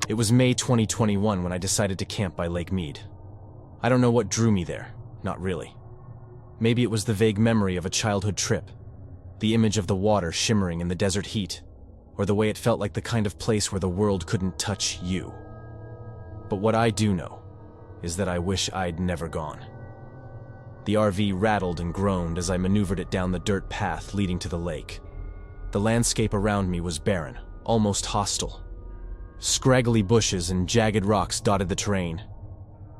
It was May 2021 when I decided to camp by Lake Mead. I don't know what drew me there, not really. Maybe it was the vague memory of a childhood trip, the image of the water shimmering in the desert heat, or the way it felt like the kind of place where the world couldn't touch you. But what I do know is that I wish I'd never gone. The RV rattled and groaned as I maneuvered it down the dirt path leading to the lake. The landscape around me was barren, almost hostile. Scraggly bushes and jagged rocks dotted the terrain,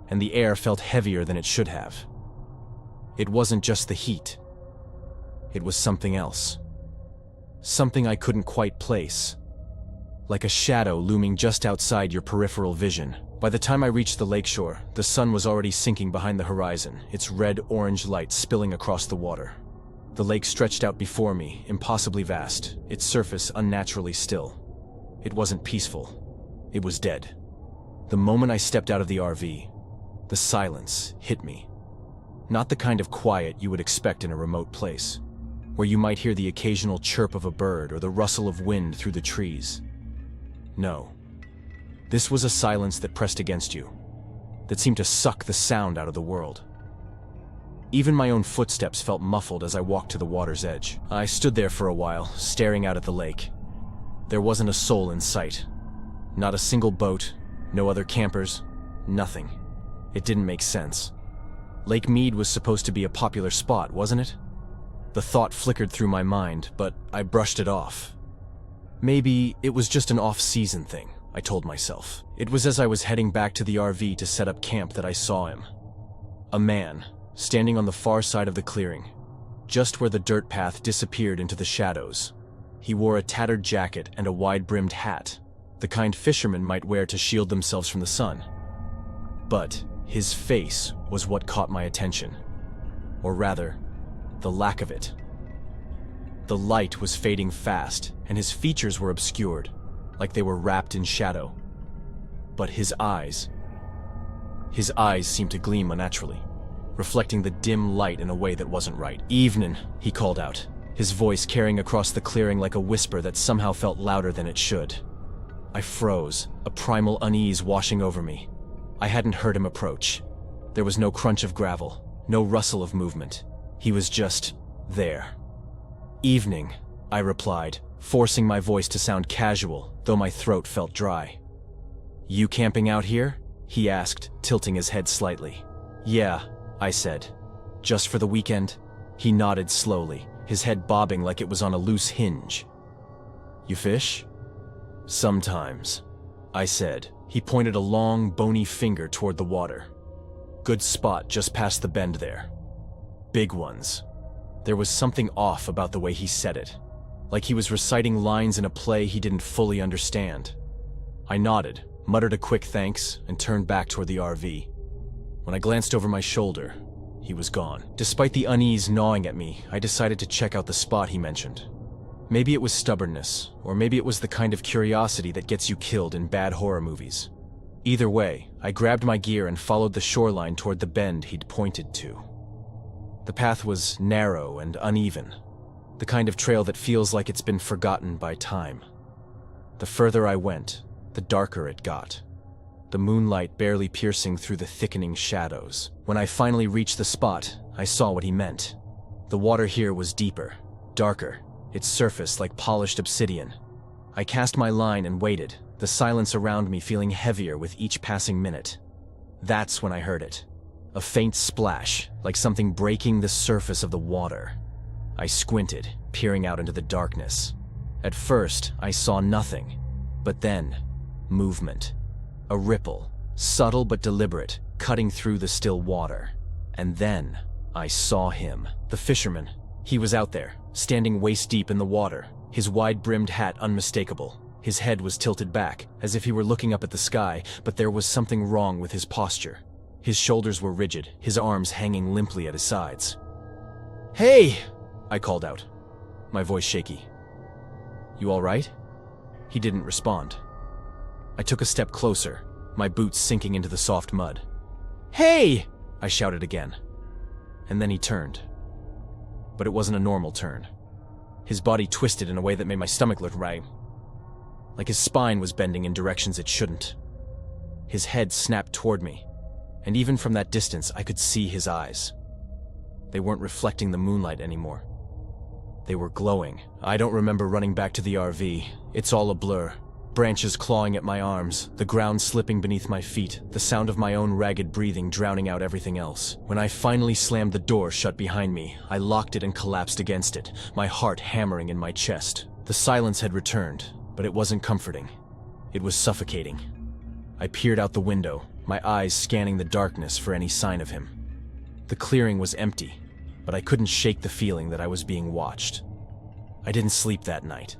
and the air felt heavier than it should have. It wasn't just the heat. It was something else. Something I couldn't quite place. Like a shadow looming just outside your peripheral vision. By the time I reached the lakeshore, the sun was already sinking behind the horizon, its red-orange light spilling across the water. The lake stretched out before me, impossibly vast, its surface unnaturally still. It wasn't peaceful. It was dead. The moment I stepped out of the RV, the silence hit me. Not the kind of quiet you would expect in a remote place, where you might hear the occasional chirp of a bird or the rustle of wind through the trees. No. This was a silence that pressed against you, that seemed to suck the sound out of the world. Even my own footsteps felt muffled as I walked to the water's edge. I stood there for a while, staring out at the lake. There wasn't a soul in sight. Not a single boat, no other campers, nothing. It didn't make sense. Lake Mead was supposed to be a popular spot, wasn't it? The thought flickered through my mind, but I brushed it off. Maybe it was just an off-season thing, I told myself. It was as I was heading back to the RV to set up camp that I saw him. A man, standing on the far side of the clearing, just where the dirt path disappeared into the shadows. He wore a tattered jacket and a wide-brimmed hat, the kind fishermen might wear to shield themselves from the sun. But his face was what caught my attention. Or rather, the lack of it. The light was fading fast, and his features were obscured, like they were wrapped in shadow. But his eyes seemed to gleam unnaturally, reflecting the dim light in a way that wasn't right. "Evening," he called out, his voice carrying across the clearing like a whisper that somehow felt louder than it should. I froze, a primal unease washing over me. I hadn't heard him approach. There was no crunch of gravel, no rustle of movement. He was just there. "Evening," I replied, forcing my voice to sound casual, though my throat felt dry. "You camping out here?" he asked, tilting his head slightly. "Yeah," I said. "Just for the weekend?" He nodded slowly, his head bobbing like it was on a loose hinge. "You fish?" "Sometimes," I said. He pointed a long, bony finger toward the water. "Good spot just past the bend there. Big ones." There was something off about the way he said it, like he was reciting lines in a play he didn't fully understand. I nodded, muttered a quick thanks, and turned back toward the RV. When I glanced over my shoulder, he was gone. Despite the unease gnawing at me, I decided to check out the spot he mentioned. Maybe it was stubbornness, or maybe it was the kind of curiosity that gets you killed in bad horror movies. Either way, I grabbed my gear and followed the shoreline toward the bend he'd pointed to. The path was narrow and uneven, the kind of trail that feels like it's been forgotten by time. The further I went, the darker it got, the moonlight barely piercing through the thickening shadows. When I finally reached the spot, I saw what he meant. The water here was deeper, darker, its surface like polished obsidian. I cast my line and waited, the silence around me feeling heavier with each passing minute. That's when I heard it. A faint splash, like something breaking the surface of the water. I squinted, peering out into the darkness. At first, I saw nothing, but then, movement. A ripple, subtle but deliberate, cutting through the still water. And then, I saw him, the fisherman. He was out there, standing waist-deep in the water, his wide-brimmed hat unmistakable. His head was tilted back, as if he were looking up at the sky, but there was something wrong with his posture. His shoulders were rigid, his arms hanging limply at his sides. "Hey!" I called out, my voice shaky. "You all right?" He didn't respond. I took a step closer, my boots sinking into the soft mud. "Hey!" I shouted again. And then he turned. But it wasn't a normal turn. His body twisted in a way that made my stomach look right. like his spine was bending in directions it shouldn't. His head snapped toward me, and even from that distance I could see his eyes. They weren't reflecting the moonlight anymore. They were glowing. I don't remember running back to the RV. It's all a blur. Branches clawing at my arms, the ground slipping beneath my feet, the sound of my own ragged breathing drowning out everything else. When I finally slammed the door shut behind me, I locked it and collapsed against it, my heart hammering in my chest. The silence had returned, but it wasn't comforting. It was suffocating. I peered out the window, my eyes scanning the darkness for any sign of him. The clearing was empty, but I couldn't shake the feeling that I was being watched. I didn't sleep that night.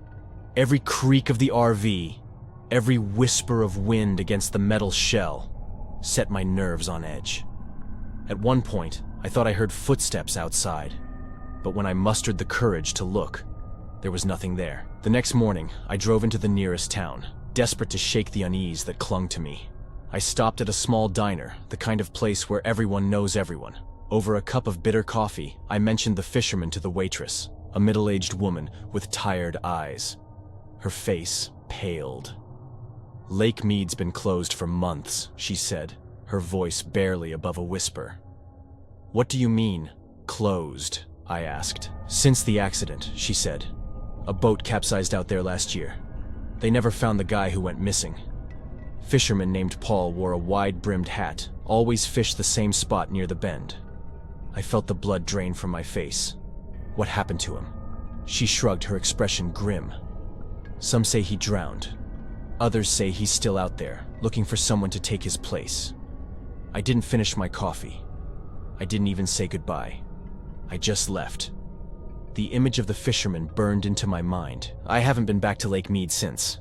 Every creak of the RV, every whisper of wind against the metal shell, set my nerves on edge. At one point, I thought I heard footsteps outside, but when I mustered the courage to look, there was nothing there. The next morning, I drove into the nearest town, desperate to shake the unease that clung to me. I stopped at a small diner, the kind of place where everyone knows everyone. Over a cup of bitter coffee, I mentioned the fisherman to the waitress, a middle-aged woman with tired eyes. Her face paled. "Lake Mead's been closed for months," she said, her voice barely above a whisper. "What do you mean, closed?" I asked. "Since the accident," she said. "A boat capsized out there last year. They never found the guy who went missing. Fisherman named Paul wore a wide-brimmed hat, always fished the same spot near the bend." I felt the blood drain from my face. "What happened to him?" She shrugged, her expression grim. "Some say he drowned. Others say he's still out there, looking for someone to take his place." I didn't finish my coffee. I didn't even say goodbye. I just left. The image of the fisherman burned into my mind. I haven't been back to Lake Mead since.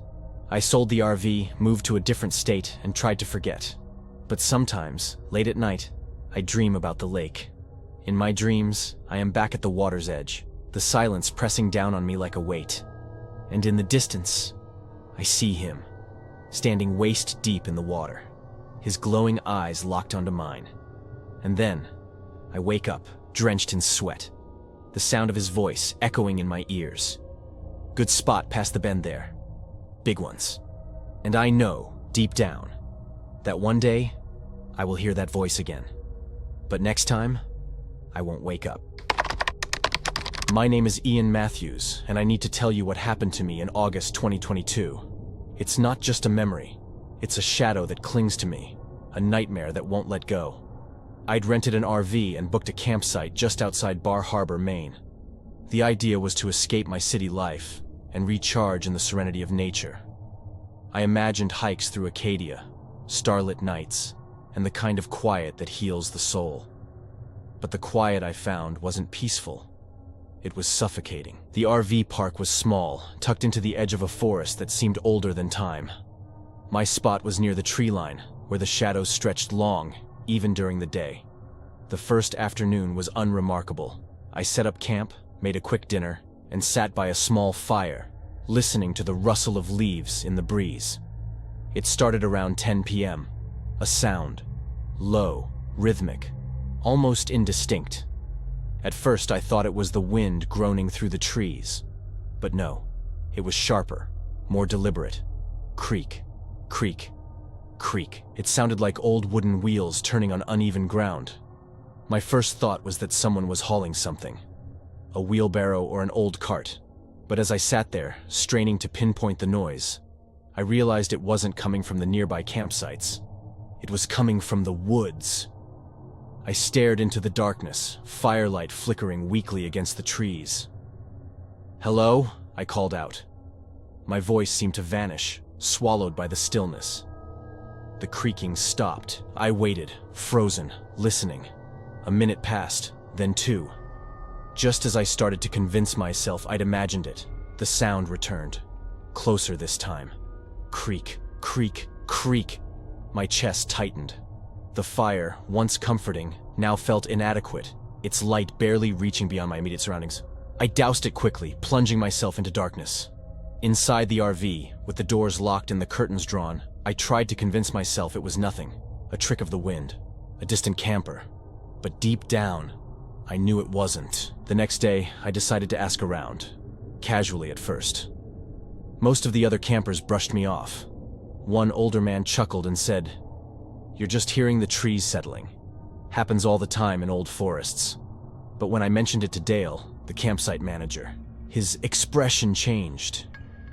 I sold the RV, moved to a different state, and tried to forget. But sometimes, late at night, I dream about the lake. In my dreams, I am back at the water's edge, the silence pressing down on me like a weight. And in the distance, I see him, standing waist deep in the water, his glowing eyes locked onto mine. And then, I wake up, drenched in sweat, the sound of his voice echoing in my ears. "Good spot past the bend there. Big ones." And I know, deep down, that one day, I will hear that voice again. But next time, I won't wake up. My name is Ian Matthews, and I need to tell you what happened to me in August 2022. It's not just a memory. It's a shadow that clings to me, a nightmare that won't let go. I'd rented an RV and booked a campsite just outside Bar Harbor, Maine. The idea was to escape my city life and recharge in the serenity of nature. I imagined hikes through Acadia, starlit nights, and the kind of quiet that heals the soul. But the quiet I found wasn't peaceful. It was suffocating. The RV park was small, tucked into the edge of a forest that seemed older than time. My spot was near the tree line, where the shadows stretched long, even during the day. The first afternoon was unremarkable. I set up camp, made a quick dinner, and sat by a small fire, listening to the rustle of leaves in the breeze. It started around 10 p.m. A sound, low, rhythmic, almost indistinct. At first I thought it was the wind groaning through the trees. But no, it was sharper, more deliberate. Creak, creak, creak. It sounded like old wooden wheels turning on uneven ground. My first thought was that someone was hauling something, a wheelbarrow or an old cart. But as I sat there, straining to pinpoint the noise, I realized it wasn't coming from the nearby campsites. It was coming from the woods. I stared into the darkness, firelight flickering weakly against the trees. "Hello?" I called out. My voice seemed to vanish, swallowed by the stillness. The creaking stopped. I waited, frozen, listening. A minute passed, then two. Just as I started to convince myself I'd imagined it, the sound returned. Closer this time. Creak, creak, creak. My chest tightened. The fire, once comforting, now felt inadequate, its light barely reaching beyond my immediate surroundings. I doused it quickly, plunging myself into darkness. Inside the RV, with the doors locked and the curtains drawn, I tried to convince myself it was nothing, a trick of the wind, a distant camper. But deep down, I knew it wasn't. The next day, I decided to ask around, casually at first. Most of the other campers brushed me off. One older man chuckled and said, "You're just hearing the trees settling. Happens all the time in old forests." But when I mentioned it to Dale, the campsite manager, his expression changed.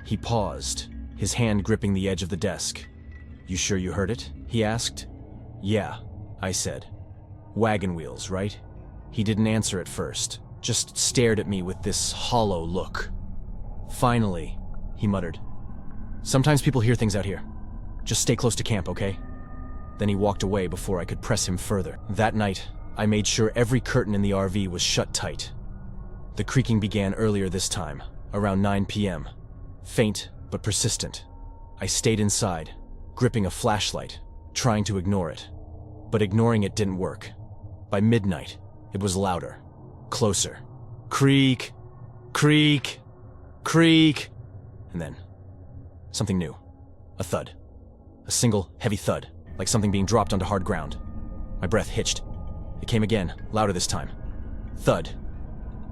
He paused, his hand gripping the edge of the desk. "You sure you heard it?" he asked. "Yeah," I said. "Wagon wheels, right?" He didn't answer at first, just stared at me with this hollow look. "Finally," he muttered. "Sometimes people hear things out here. Just stay close to camp, okay?" Then he walked away before I could press him further. That night, I made sure every curtain in the RV was shut tight. The creaking began earlier this time, around 9 p.m. Faint, but persistent. I stayed inside, gripping a flashlight, trying to ignore it. But ignoring it didn't work. By midnight, it was louder, closer. Creak, creak, creak. And then, something new. A thud. A single, heavy thud, like something being dropped onto hard ground. My breath hitched. It came again, louder this time. Thud.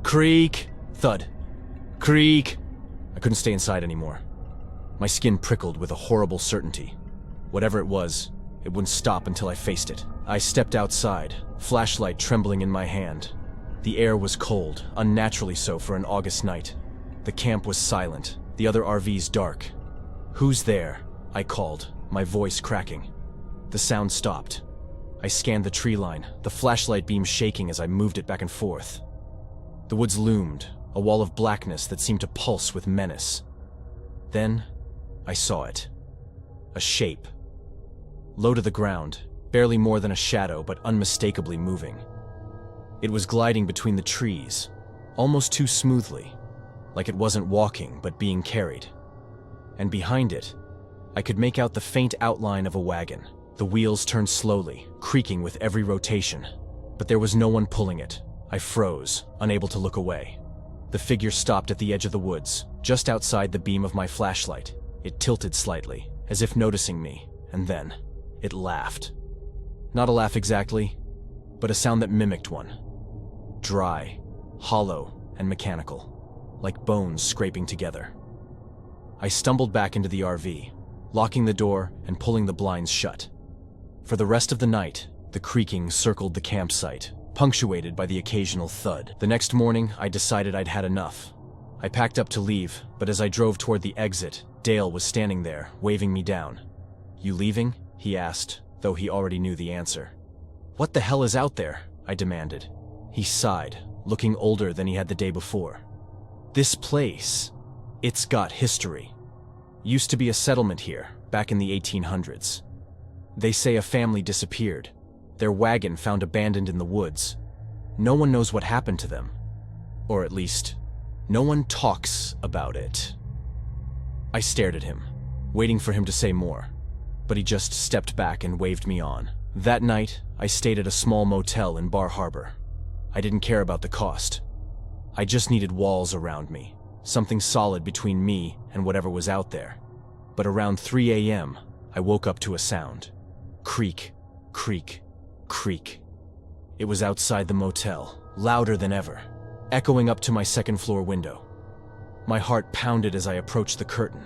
Creak, thud. Creak. I couldn't stay inside anymore. My skin prickled with a horrible certainty. Whatever it was, it wouldn't stop until I faced it. I stepped outside, flashlight trembling in my hand. The air was cold, unnaturally so for an August night. The camp was silent, the other RVs dark. "Who's there?" I called, my voice cracking. The sound stopped. I scanned the tree line, the flashlight beam shaking as I moved it back and forth. The woods loomed, a wall of blackness that seemed to pulse with menace. Then, I saw it. A shape. Low to the ground, barely more than a shadow, but unmistakably moving. It was gliding between the trees, almost too smoothly, like it wasn't walking but being carried. And behind it, I could make out the faint outline of a wagon. The wheels turned slowly, creaking with every rotation. But there was no one pulling it. I froze, unable to look away. The figure stopped at the edge of the woods, just outside the beam of my flashlight. It tilted slightly, as if noticing me, and then it laughed. Not a laugh exactly, but a sound that mimicked one. Dry, hollow, and mechanical, like bones scraping together. I stumbled back into the RV, locking the door and pulling the blinds shut. For the rest of the night, the creaking circled the campsite, punctuated by the occasional thud. The next morning, I decided I'd had enough. I packed up to leave, but as I drove toward the exit, Dale was standing there, waving me down. "You leaving?" he asked, though he already knew the answer. "What the hell is out there?" I demanded. He sighed, looking older than he had the day before. "This place, it's got history. Used to be a settlement here, back in the 1800s. They say a family disappeared. Their wagon found abandoned in the woods. No one knows what happened to them. Or at least, no one talks about it." I stared at him, waiting for him to say more, but he just stepped back and waved me on. That night, I stayed at a small motel in Bar Harbor. I didn't care about the cost. I just needed walls around me, something solid between me and whatever was out there. But around 3 a.m., I woke up to a sound. Creak, creak, creak. It was outside the motel, louder than ever, echoing up to my second-floor window. My heart pounded as I approached the curtain,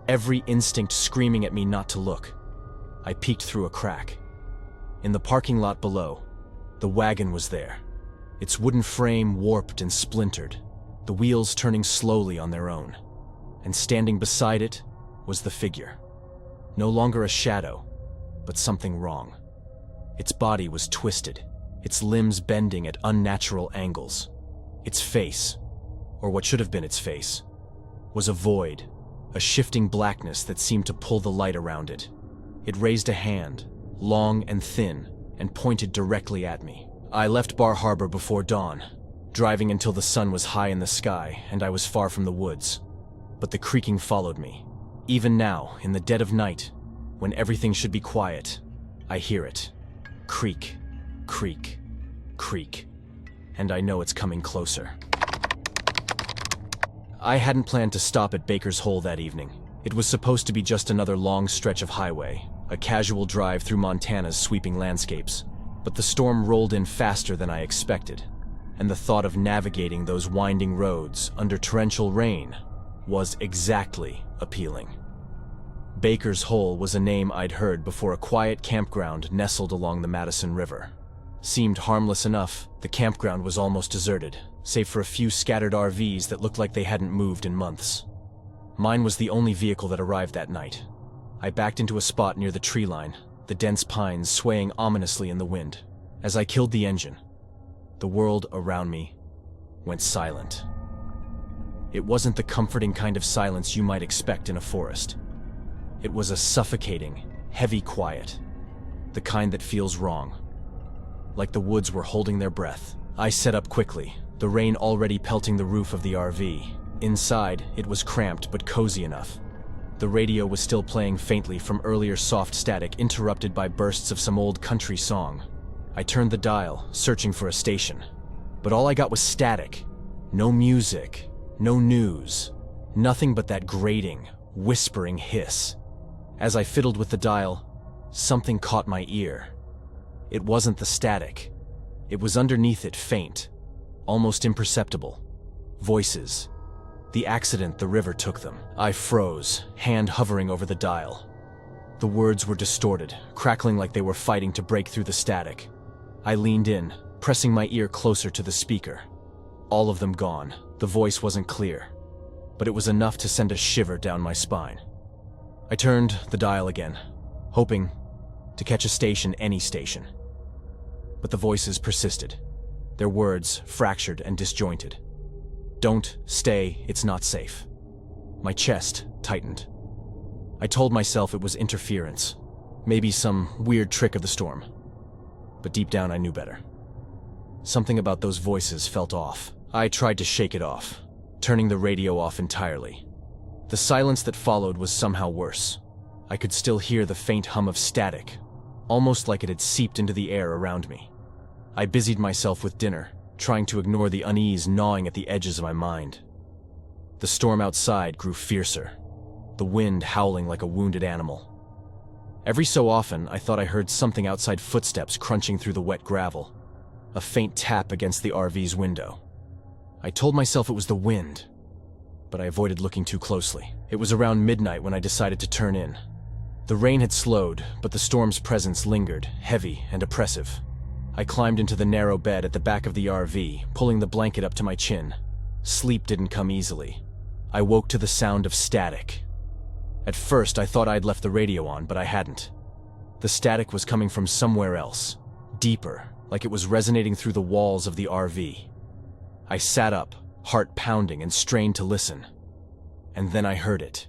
every instinct screaming at me not to look. I peeked through a crack. In the parking lot below, the wagon was there, its wooden frame warped and splintered, the wheels turning slowly on their own. And standing beside it was the figure. No longer a shadow, but something wrong. Its body was twisted, its limbs bending at unnatural angles. Its face, or what should have been its face, was a void, a shifting blackness that seemed to pull the light around it. It raised a hand, long and thin, and pointed directly at me. I left Bar Harbor before dawn, driving until the sun was high in the sky and I was far from the woods. But the creaking followed me. Even now, in the dead of night, when everything should be quiet, I hear it. Creak, creak, creak. And I know it's coming closer. I hadn't planned to stop at Baker's Hole that evening. It was supposed to be just another long stretch of highway, a casual drive through Montana's sweeping landscapes. But the storm rolled in faster than I expected, and the thought of navigating those winding roads under torrential rain was exactly appealing. Baker's Hole was a name I'd heard before. A quiet campground nestled along the Madison River. Seemed harmless enough. The campground was almost deserted, save for a few scattered RVs that looked like they hadn't moved in months. Mine was the only vehicle that arrived that night. I backed into a spot near the tree line, the dense pines swaying ominously in the wind. As I killed the engine, the world around me went silent. It wasn't the comforting kind of silence you might expect in a forest. It was a suffocating, heavy quiet, the kind that feels wrong. Like the woods were holding their breath. I set up quickly, the rain already pelting the roof of the RV. Inside, it was cramped but cozy enough. The radio was still playing faintly from earlier soft static, interrupted by bursts of some old country song. I turned the dial, searching for a station. But all I got was static. No music, no news, nothing but that grating, whispering hiss. As I fiddled with the dial, something caught my ear. It wasn't the static. It was underneath it, faint, almost imperceptible. Voices. The accident the river took them. I froze, hand hovering over the dial. The words were distorted, crackling like they were fighting to break through the static. I leaned in, pressing my ear closer to the speaker. All of them gone. The voice wasn't clear, but it was enough to send a shiver down my spine. I turned the dial again, hoping to catch a station, any station. But the voices persisted, their words fractured and disjointed. Don't stay, it's not safe. My chest tightened. I told myself it was interference, maybe some weird trick of the storm. But deep down I knew better. Something about those voices felt off. I tried to shake it off, turning the radio off entirely. The silence that followed was somehow worse. I could still hear the faint hum of static, almost like it had seeped into the air around me. I busied myself with dinner, trying to ignore the unease gnawing at the edges of my mind. The storm outside grew fiercer, the wind howling like a wounded animal. Every so often, I thought I heard something outside, footsteps crunching through the wet gravel, a faint tap against the RV's window. I told myself it was the wind, but I avoided looking too closely. It was around midnight when I decided to turn in. The rain had slowed, but the storm's presence lingered, heavy and oppressive. I climbed into the narrow bed at the back of the RV, pulling the blanket up to my chin. Sleep didn't come easily. I woke to the sound of static. At first, I thought I'd left the radio on, but I hadn't. The static was coming from somewhere else, deeper, like it was resonating through the walls of the RV. I sat up, heart pounding, and strained to listen. And then I heard it.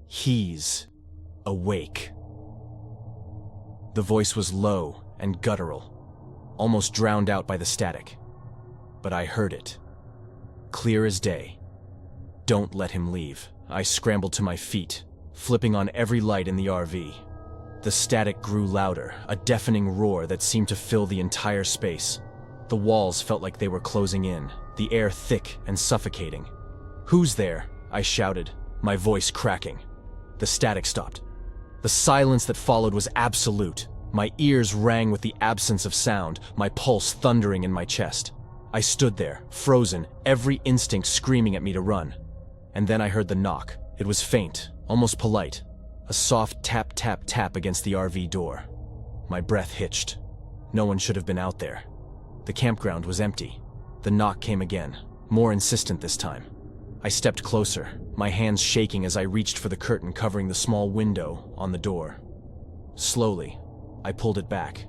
He's awake. The voice was low and guttural, almost drowned out by the static. But I heard it. Clear as day. Don't let him leave. I scrambled to my feet, flipping on every light in the RV. The static grew louder, a deafening roar that seemed to fill the entire space. The walls felt like they were closing in, the air thick and suffocating. "Who's there?" I shouted, my voice cracking. The static stopped. The silence that followed was absolute. My ears rang with the absence of sound, my pulse thundering in my chest. I stood there, frozen, every instinct screaming at me to run. And then I heard the knock. It was faint, almost polite. A soft tap, tap, tap against the RV door. My breath hitched. No one should have been out there. The campground was empty. The knock came again, more insistent this time. I stepped closer, my hands shaking as I reached for the curtain covering the small window on the door. Slowly, I pulled it back.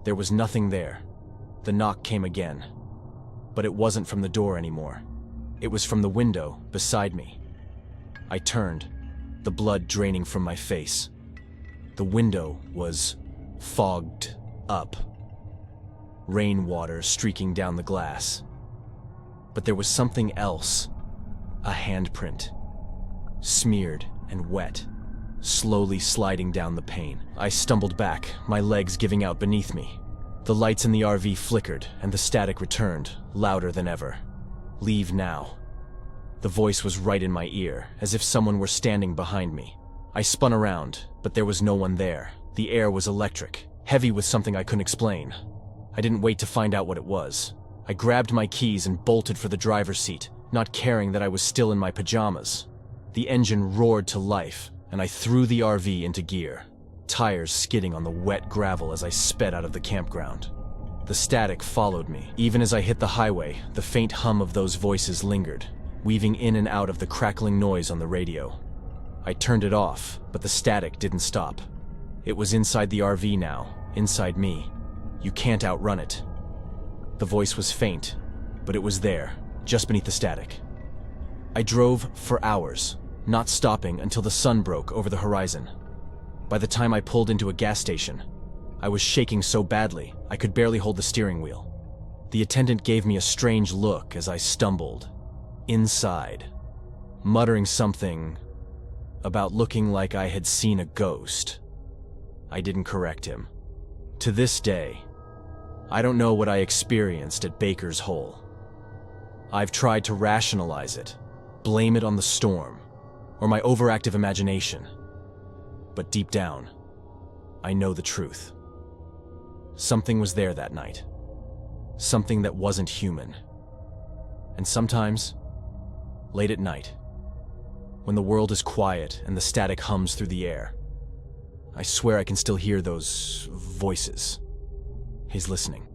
There was nothing there. The knock came again. But it wasn't from the door anymore. It was from the window beside me. I turned, the blood draining from my face. The window was fogged up. Rainwater streaking down the glass. But there was something else. A handprint. Smeared and wet, slowly sliding down the pane. I stumbled back, my legs giving out beneath me. The lights in the RV flickered, and the static returned, louder than ever. "Leave now." The voice was right in my ear, as if someone were standing behind me. I spun around, but there was no one there. The air was electric, heavy with something I couldn't explain. I didn't wait to find out what it was. I grabbed my keys and bolted for the driver's seat, not caring that I was still in my pajamas. The engine roared to life, and I threw the RV into gear, tires skidding on the wet gravel as I sped out of the campground. The static followed me. Even as I hit the highway, the faint hum of those voices lingered, weaving in and out of the crackling noise on the radio. I turned it off, but the static didn't stop. It was inside the RV now, inside me. You can't outrun it. The voice was faint, but it was there, just beneath the static. I drove for hours, not stopping until the sun broke over the horizon. By the time I pulled into a gas station, I was shaking so badly I could barely hold the steering wheel. The attendant gave me a strange look as I stumbled inside, muttering something about looking like I had seen a ghost. I didn't correct him. To this day, I don't know what I experienced at Baker's Hole. I've tried to rationalize it, blame it on the storm, or my overactive imagination. But deep down, I know the truth. Something was there that night. Something that wasn't human. And sometimes, late at night, when the world is quiet and the static hums through the air, I swear I can still hear those voices. He's listening.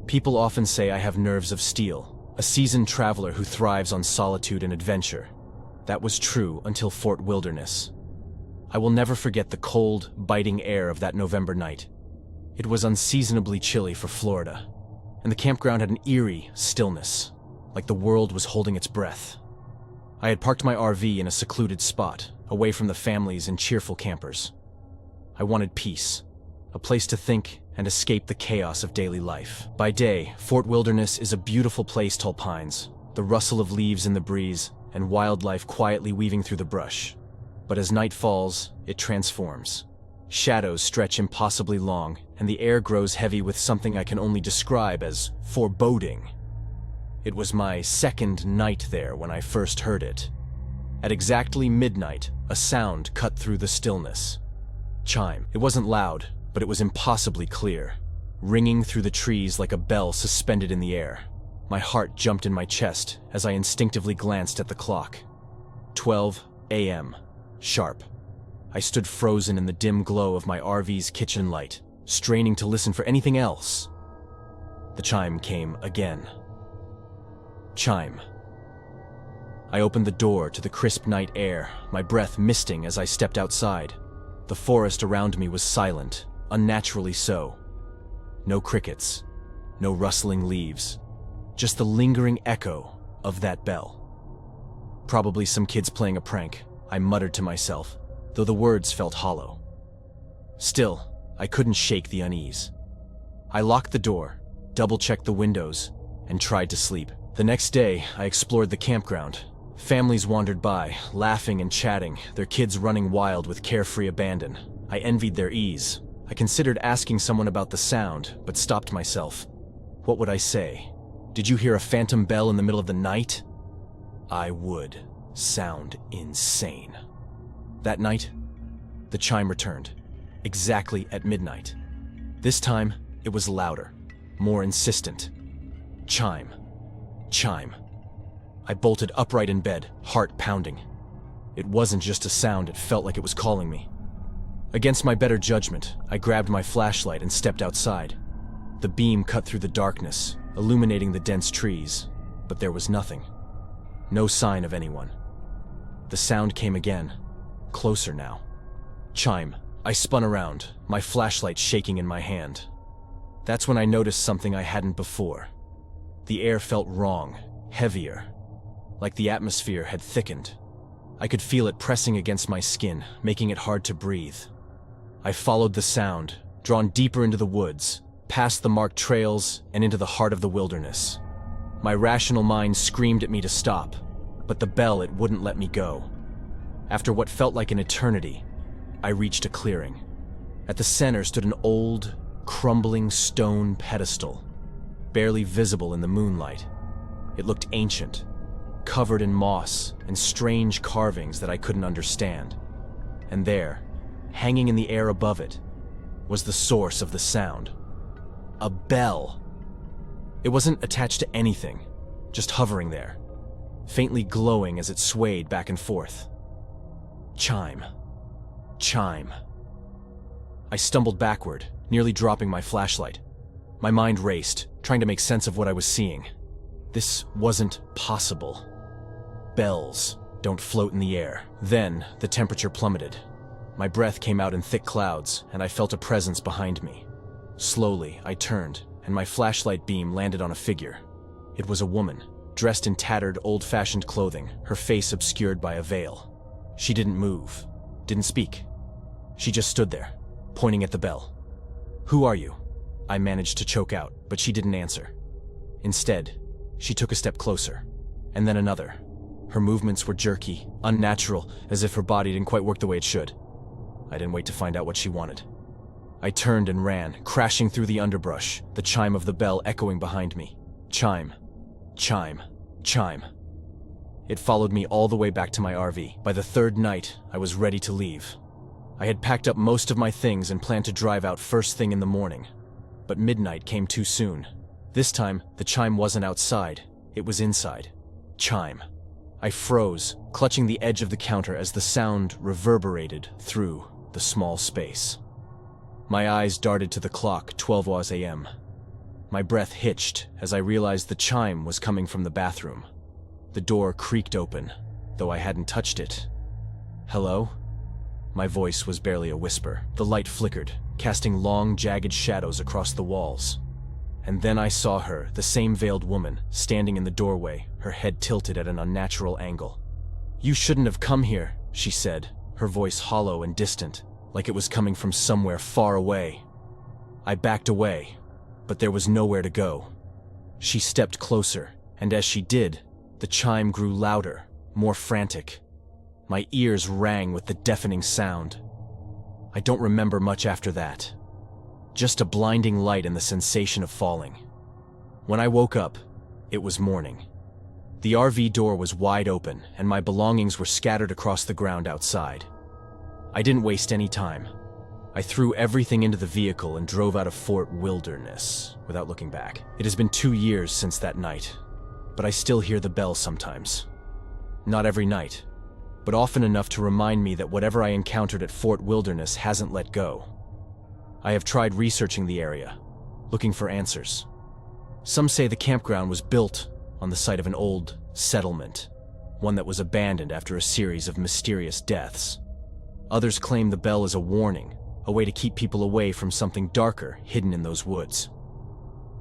People often say I have nerves of steel, a seasoned traveler who thrives on solitude and adventure. That was true until Fort Wilderness. I will never forget the cold, biting air of that November night. It was unseasonably chilly for Florida, and the campground had an eerie stillness, like the world was holding its breath. I had parked my RV in a secluded spot, away from the families and cheerful campers. I wanted peace, a place to think and escape the chaos of daily life. By day, Fort Wilderness is a beautiful place, tall pines, the rustle of leaves in the breeze, and wildlife quietly weaving through the brush. But as night falls, it transforms. Shadows stretch impossibly long, and the air grows heavy with something I can only describe as foreboding. It was my second night there when I first heard it. At exactly midnight, a sound cut through the stillness. Chime. It wasn't loud, but it was impossibly clear, ringing through the trees like a bell suspended in the air. My heart jumped in my chest as I instinctively glanced at the clock. 12 a.m. Sharp. I stood frozen in the dim glow of my RV's kitchen light, straining to listen for anything else. The chime came again. Chime. I opened the door to the crisp night air, my breath misting as I stepped outside. The forest around me was silent, unnaturally so. No crickets, no rustling leaves, just the lingering echo of that bell. Probably some kids playing a prank, I muttered to myself, though the words felt hollow. Still, I couldn't shake the unease. I locked the door, double-checked the windows, and tried to sleep. The next day, I explored the campground. Families wandered by, laughing and chatting, their kids running wild with carefree abandon. I envied their ease. I considered asking someone about the sound, but stopped myself. What would I say? Did you hear a phantom bell in the middle of the night? I would sound insane. That night, the chime returned, exactly at midnight. This time, it was louder, more insistent. Chime. Chime. I bolted upright in bed, heart pounding. It wasn't just a sound, it felt like it was calling me. Against my better judgment, I grabbed my flashlight and stepped outside. The beam cut through the darkness, illuminating the dense trees, but there was nothing. No sign of anyone. The sound came again, closer now. Chime. I spun around, my flashlight shaking in my hand. That's when I noticed something I hadn't before. The air felt wrong, heavier, like the atmosphere had thickened. I could feel it pressing against my skin, making it hard to breathe. I followed the sound, drawn deeper into the woods, past the marked trails and into the heart of the wilderness. My rational mind screamed at me to stop, but the bell, it wouldn't let me go. After what felt like an eternity, I reached a clearing. At the center stood an old, crumbling stone pedestal, barely visible in the moonlight. It looked ancient, covered in moss and strange carvings that I couldn't understand. And there, hanging in the air above it, was the source of the sound. A bell. It wasn't attached to anything, just hovering there, faintly glowing as it swayed back and forth. Chime. Chime. I stumbled backward, nearly dropping my flashlight. My mind raced, trying to make sense of what I was seeing. This wasn't possible. Bells don't float in the air. Then, the temperature plummeted. My breath came out in thick clouds, and I felt a presence behind me. Slowly, I turned, and my flashlight beam landed on a figure. It was a woman, dressed in tattered, old-fashioned clothing, her face obscured by a veil. She didn't move, didn't speak. She just stood there, pointing at the bell. "Who are you?" I managed to choke out, but she didn't answer. Instead, she took a step closer, and then another. Her movements were jerky, unnatural, as if her body didn't quite work the way it should. I didn't wait to find out what she wanted. I turned and ran, crashing through the underbrush, the chime of the bell echoing behind me. Chime. Chime. Chime. It followed me all the way back to my RV. By the third night, I was ready to leave. I had packed up most of my things and planned to drive out first thing in the morning. But midnight came too soon. This time, the chime wasn't outside, it was inside. Chime. I froze, clutching the edge of the counter as the sound reverberated through the small space. My eyes darted to the clock, 12 a.m. My breath hitched as I realized the chime was coming from the bathroom. The door creaked open, though I hadn't touched it. "Hello?" My voice was barely a whisper. The light flickered, casting long, jagged shadows across the walls. And then I saw her, the same veiled woman, standing in the doorway, her head tilted at an unnatural angle. "You shouldn't have come here," she said, her voice hollow and distant, like it was coming from somewhere far away. I backed away, but there was nowhere to go. She stepped closer, and as she did, the chime grew louder, more frantic. My ears rang with the deafening sound. I don't remember much after that. Just a blinding light and the sensation of falling. When I woke up, it was morning. The RV door was wide open, and my belongings were scattered across the ground outside. I didn't waste any time. I threw everything into the vehicle and drove out of Fort Wilderness without looking back. It has been 2 years since that night, but I still hear the bell sometimes. Not every night, but often enough to remind me that whatever I encountered at Fort Wilderness hasn't let go. I have tried researching the area, looking for answers. Some say the campground was built on the site of an old settlement, one that was abandoned after a series of mysterious deaths. Others claim the bell is a warning, a way to keep people away from something darker hidden in those woods.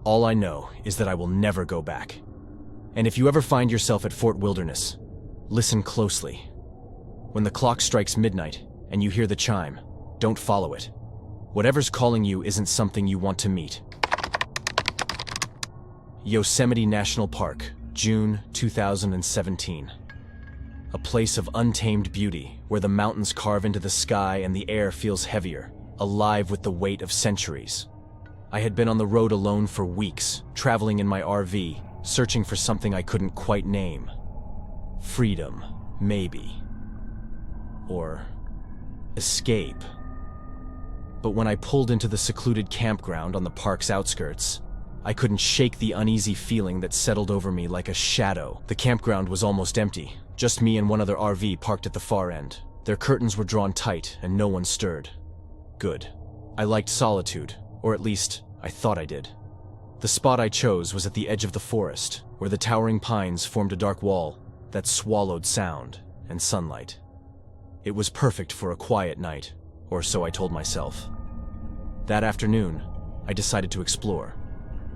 All I know is that I will never go back. And if you ever find yourself at Fort Wilderness, listen closely. When the clock strikes midnight and you hear the chime, don't follow it. Whatever's calling you isn't something you want to meet. Yosemite National Park, June 2017. A place of untamed beauty, where the mountains carve into the sky and the air feels heavier, alive with the weight of centuries. I had been on the road alone for weeks, traveling in my RV, searching for something I couldn't quite name. Freedom, maybe. Or escape. But when I pulled into the secluded campground on the park's outskirts, I couldn't shake the uneasy feeling that settled over me like a shadow. The campground was almost empty, just me and one other RV parked at the far end. Their curtains were drawn tight and no one stirred. Good. I liked solitude, or at least, I thought I did. The spot I chose was at the edge of the forest, where the towering pines formed a dark wall that swallowed sound and sunlight. It was perfect for a quiet night, or so I told myself. That afternoon, I decided to explore.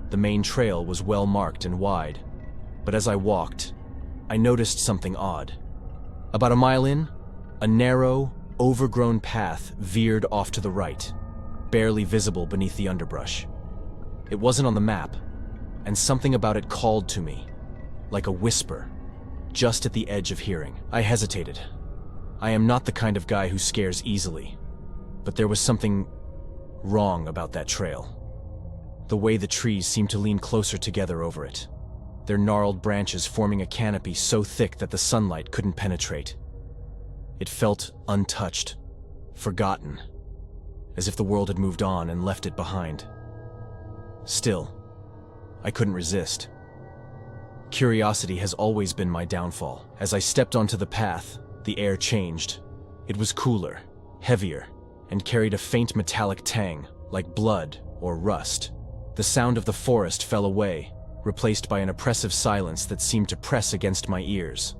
The main trail was well marked and wide, but as I walked, I noticed something odd. About a mile in, a narrow, overgrown path veered off to the right, barely visible beneath the underbrush. It wasn't on the map, and something about it called to me, like a whisper, just at the edge of hearing. I hesitated. I am not the kind of guy who scares easily, but there was something wrong about that trail. The way the trees seemed to lean closer together over it, their gnarled branches forming a canopy so thick that the sunlight couldn't penetrate. It felt untouched, forgotten, as if the world had moved on and left it behind. Still, I couldn't resist. Curiosity has always been my downfall. As I stepped onto the path, the air changed. It was cooler, heavier, and carried a faint metallic tang, like blood or rust. The sound of the forest fell away, replaced by an oppressive silence that seemed to press against my ears.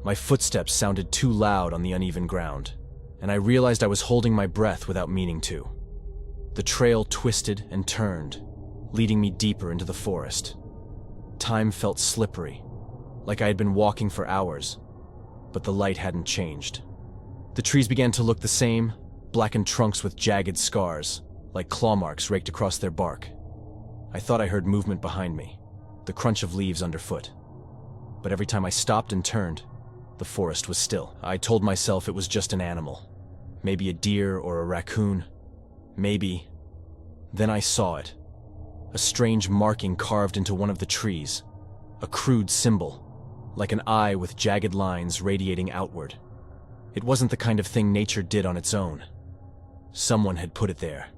My footsteps sounded too loud on the uneven ground, and I realized I was holding my breath without meaning to. The trail twisted and turned, leading me deeper into the forest. Time felt slippery, like I had been walking for hours, but the light hadn't changed. The trees began to look the same, blackened trunks with jagged scars, like claw marks raked across their bark. I thought I heard movement behind me, the crunch of leaves underfoot. But every time I stopped and turned, the forest was still. I told myself it was just an animal. Maybe a deer or a raccoon. Maybe. Then I saw it. A strange marking carved into one of the trees. A crude symbol, like an eye with jagged lines radiating outward. It wasn't the kind of thing nature did on its own. Someone had put it there.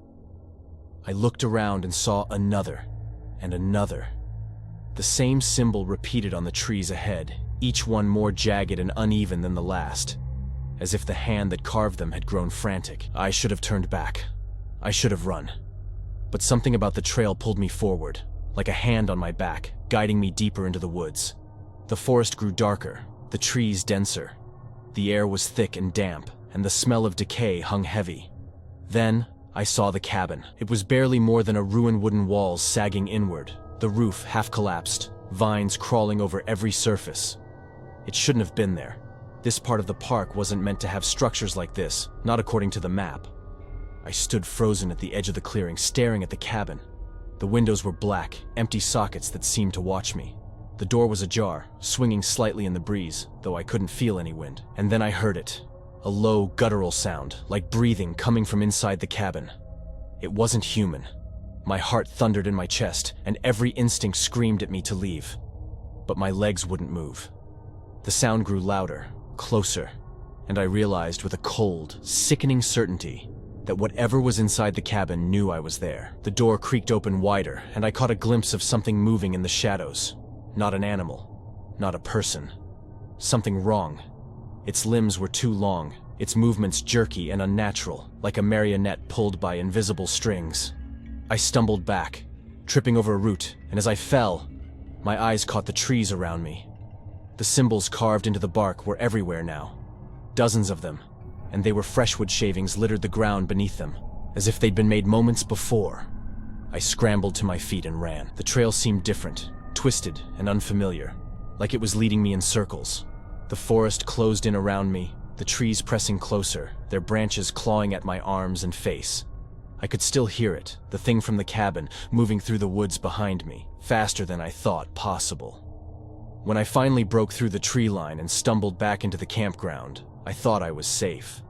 I looked around and saw another, and another. The same symbol repeated on the trees ahead, each one more jagged and uneven than the last, as if the hand that carved them had grown frantic. I should have turned back. I should have run. But something about the trail pulled me forward, like a hand on my back, guiding me deeper into the woods. The forest grew darker, the trees denser. The air was thick and damp, and the smell of decay hung heavy. Then, I saw the cabin. It was barely more than a ruined wooden walls sagging inward, the roof half collapsed, vines crawling over every surface. It shouldn't have been there. This part of the park wasn't meant to have structures like this, not according to the map. I stood frozen at the edge of the clearing, staring at the cabin. The windows were black, empty sockets that seemed to watch me. The door was ajar, swinging slightly in the breeze, though I couldn't feel any wind. And then I heard it. A low, guttural sound, like breathing coming from inside the cabin. It wasn't human. My heart thundered in my chest, and every instinct screamed at me to leave. But my legs wouldn't move. The sound grew louder, closer, and I realized with a cold, sickening certainty that whatever was inside the cabin knew I was there. The door creaked open wider, and I caught a glimpse of something moving in the shadows. Not an animal, not a person. Something wrong. Its limbs were too long, its movements jerky and unnatural, like a marionette pulled by invisible strings. I stumbled back, tripping over a root, and as I fell, my eyes caught the trees around me. The symbols carved into the bark were everywhere now. Dozens of them, and they were freshwood shavings littered the ground beneath them, as if they'd been made moments before. I scrambled to my feet and ran. The trail seemed different, twisted and unfamiliar, like it was leading me in circles. The forest closed in around me, the trees pressing closer, their branches clawing at my arms and face. I could still hear it, the thing from the cabin, moving through the woods behind me, faster than I thought possible. When I finally broke through the tree line and stumbled back into the campground, I thought I was safe.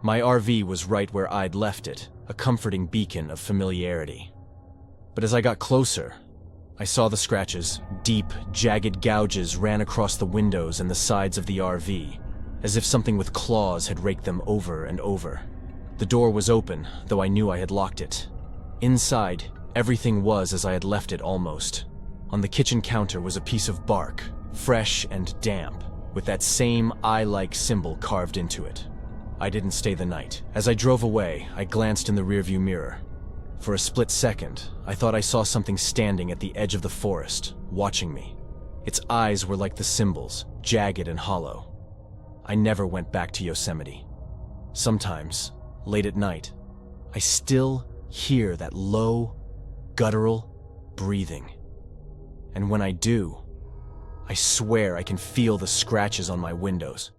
My RV was right where I'd left it, a comforting beacon of familiarity. But as I got closer, I saw the scratches. Deep, jagged gouges ran across the windows and the sides of the RV, as if something with claws had raked them over and over. The door was open, though I knew I had locked it. Inside, everything was as I had left it almost. On the kitchen counter was a piece of bark, fresh and damp, with that same eye-like symbol carved into it. I didn't stay the night. As I drove away, I glanced in the rearview mirror. For a split second, I thought I saw something standing at the edge of the forest, watching me. Its eyes were like the symbols, jagged and hollow. I never went back to Yosemite. Sometimes, late at night, I still hear that low, guttural breathing. And when I do, I swear I can feel the scratches on my windows.